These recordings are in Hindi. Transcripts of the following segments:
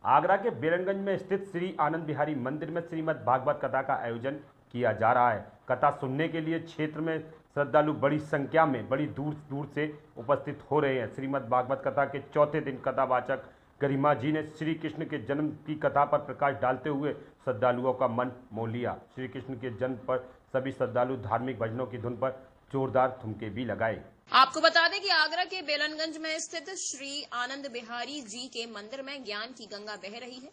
आगरा के बेलनगंज में स्थित श्री आनंद बिहारी मंदिर में श्रीमद् भागवत कथा का आयोजन किया जा रहा है। कथा सुनने के लिए क्षेत्र में श्रद्धालु बड़ी संख्या में बड़ी दूर दूर से उपस्थित हो रहे हैं। श्रीमद् भागवत कथा के चौथे दिन कथावाचक गरिमा जी ने श्री कृष्ण के जन्म की कथा पर प्रकाश डालते हुए श्रद्धालुओं का मन मोह लिया। श्री कृष्ण के जन्म पर सभी श्रद्धालु धार्मिक भजनों की धुन पर जोरदार ठुमके भी लगाए। आपको बता दें कि आगरा के बेलनगंज में स्थित श्री आनंद बिहारी जी के मंदिर में ज्ञान की गंगा बह रही है।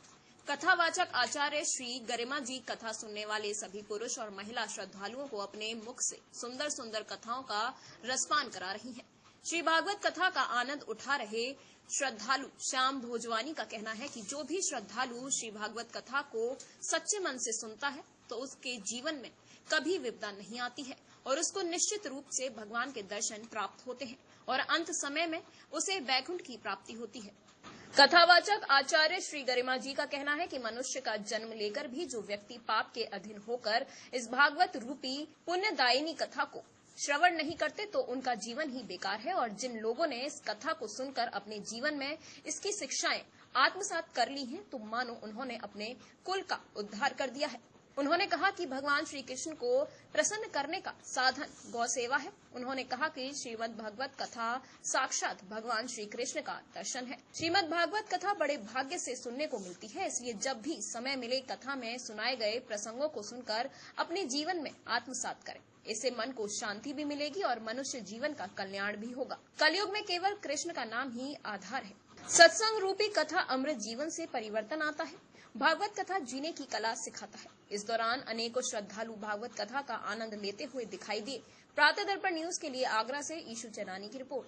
कथावाचक आचार्य श्री गरिमा जी कथा सुनने वाले सभी पुरुष और महिला श्रद्धालुओं को अपने मुख से सुंदर सुंदर कथाओं का रसपान करा रही हैं। श्री भागवत कथा का आनंद उठा रहे श्रद्धालु श्याम भोजवानी का कहना है कि जो भी श्रद्धालु श्री भागवत कथा को सच्चे मन से सुनता है तो उसके जीवन में कभी विपदा नहीं आती है और उसको निश्चित रूप से भगवान के दर्शन प्राप्त होते हैं और अंत समय में उसे वैकुंठ की प्राप्ति होती है। कथावाचक आचार्य श्री गरिमा जी का कहना है कि मनुष्य का जन्म लेकर भी जो व्यक्ति पाप के अधीन होकर इस भागवत रूपी पुण्यदायिनी कथा को श्रवण नहीं करते तो उनका जीवन ही बेकार है और जिन लोगों ने इस कथा को सुनकर अपने जीवन में इसकी शिक्षाएं आत्मसात कर ली हैं तो मानो उन्होंने अपने कुल का उद्धार कर दिया है। उन्होंने कहा कि भगवान श्री कृष्ण को प्रसन्न करने का साधन गौ सेवा है। उन्होंने कहा कि श्रीमद् भागवत कथा साक्षात भगवान श्री कृष्ण का दर्शन है। श्रीमद् भागवत कथा बड़े भाग्य से सुनने को मिलती है, इसलिए जब भी समय मिले कथा में सुनाए गए प्रसंगों को सुनकर अपने जीवन में आत्मसात करें। इससे मन को शांति भी मिलेगी और मनुष्य जीवन का कल्याण भी होगा। कलयुग में केवल कृष्ण का नाम ही आधार है। सत्संग रूपी कथा अमृत जीवन से परिवर्तन आता है। भागवत कथा जीने की कला सिखाता है। इस दौरान अनेकों श्रद्धालु भागवत कथा का आनंद लेते हुए दिखाई दिए। प्रातः दर्पण न्यूज के लिए आगरा से ईशु चनानी की रिपोर्ट।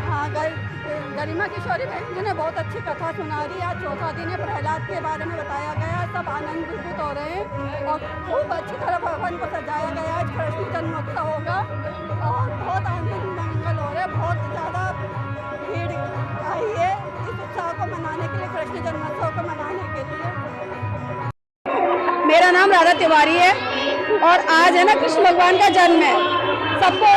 हाँ, गरिमा किशोरी बहन जी ने बहुत अच्छी कथा सुना रही है। आज चौथा दिन है, प्रहलाद के बारे में बताया गया है। सब आनंद विभूत हो रहे हैं और खूब अच्छी तरह भगवान को सजाया गया है। आज कृष्ण जन्मोत्सव होगा और बहुत आनंद मंगल हो रहे हैं। बहुत ज़्यादा भीड़ आई है इस उत्सव को मनाने के लिए, कृष्ण जन्मोत्सव को मनाने के लिए। मेरा नाम राधा तिवारी है और आज है ना कृष्ण भगवान का जन्म है। सबको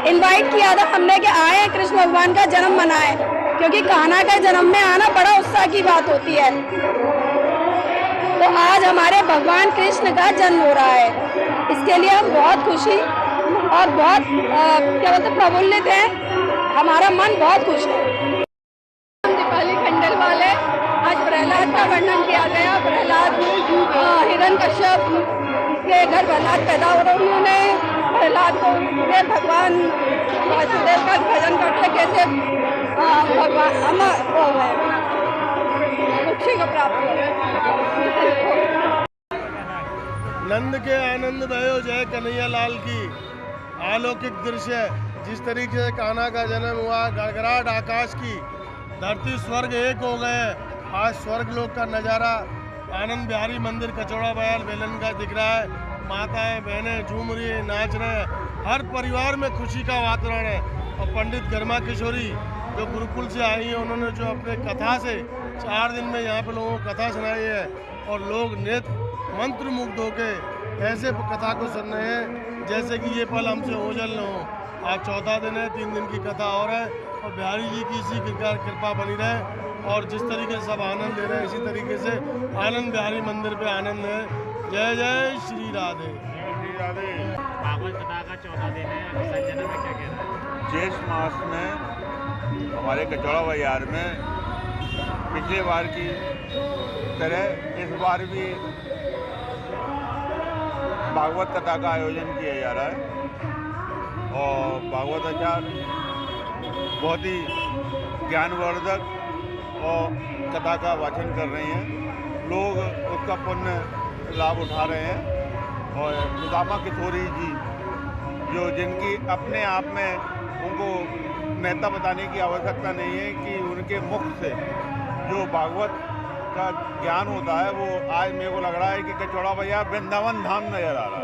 इनवाइट किया था हमने कि आए कृष्ण भगवान का जन्म मनाएं, क्योंकि कान्हा का जन्म में आना बड़ा उत्साह की बात होती है। तो आज हमारे भगवान कृष्ण का जन्म हो रहा है, इसके लिए हम बहुत खुशी और बहुत क्या बोलते प्रफुल्लित हैं। हमारा मन बहुत खुश है। दीपाली खंडल वाले आज प्रहलाद का वर्णन किया गया। प्रहलाद हिरण्यकश्यप के घर प्रहलाद पैदा हो रहे, उन्होंने प्रहलाद को भगवान वासुदेव का भजन करते कैसे भगवान अमर हो गए, मुक्ति को प्राप्त हो। नंद के आनंद भयो जय कन्हैया लाल की अलौकिक दृश्य। जिस तरीके से कान्हा का जन्म हुआ, गड़गड़ाहट आकाश की, धरती स्वर्ग एक हो गए। आज स्वर्ग लोक का नज़ारा आनंद बिहारी मंदिर कचौड़ा बयाल बेलन का दिख रहा है। माताएं बहनें झूम रही है, नाच रहे हैं। हर परिवार में खुशी का वातावरण है। और पंडित गरिमा किशोरी जो गुरुकुल से आई हैं, उन्होंने जो अपने कथा से 4 दिन में यहाँ पे लोगों को कथा सुनाई है और लोग नेत्र मंत्र मुग्ध होकर ऐसे कथा को सुन रहे हैं जैसे कि ये पल हमसे ओझल न हो। आज चौथा दिन है, 3 दिन की कथा और है और बिहारी जी की इसी कृपा बनी रहे और जिस तरीके से सब आनंद ले रहे हैं इसी तरीके से आनंद बिहारी मंदिर पे आनंद है। जय जय श्री राधे। भागवत कथा का चौथा दिन है, संजना में क्या कहना है? ज्येष्ठ मास में हमारे कचौड़ा बाजार में पिछले बार की तरह इस बार भी भागवत कथा का आयोजन किया जा रहा है और भागवत आचार्य बहुत ही ज्ञानवर्धक और कथा का वाचन कर रहे हैं। लोग उसका पुण्य लाभ उठा रहे हैं और सुदामा किशोरी जी जो जिनकी अपने आप में उनको महत्ता बताने की आवश्यकता नहीं है कि उनके मुख से जो भागवत का ज्ञान होता है वो आज मेरे को लग रहा है कि कचौड़ा बाजार वृंदावन धाम नजर आ रहा है।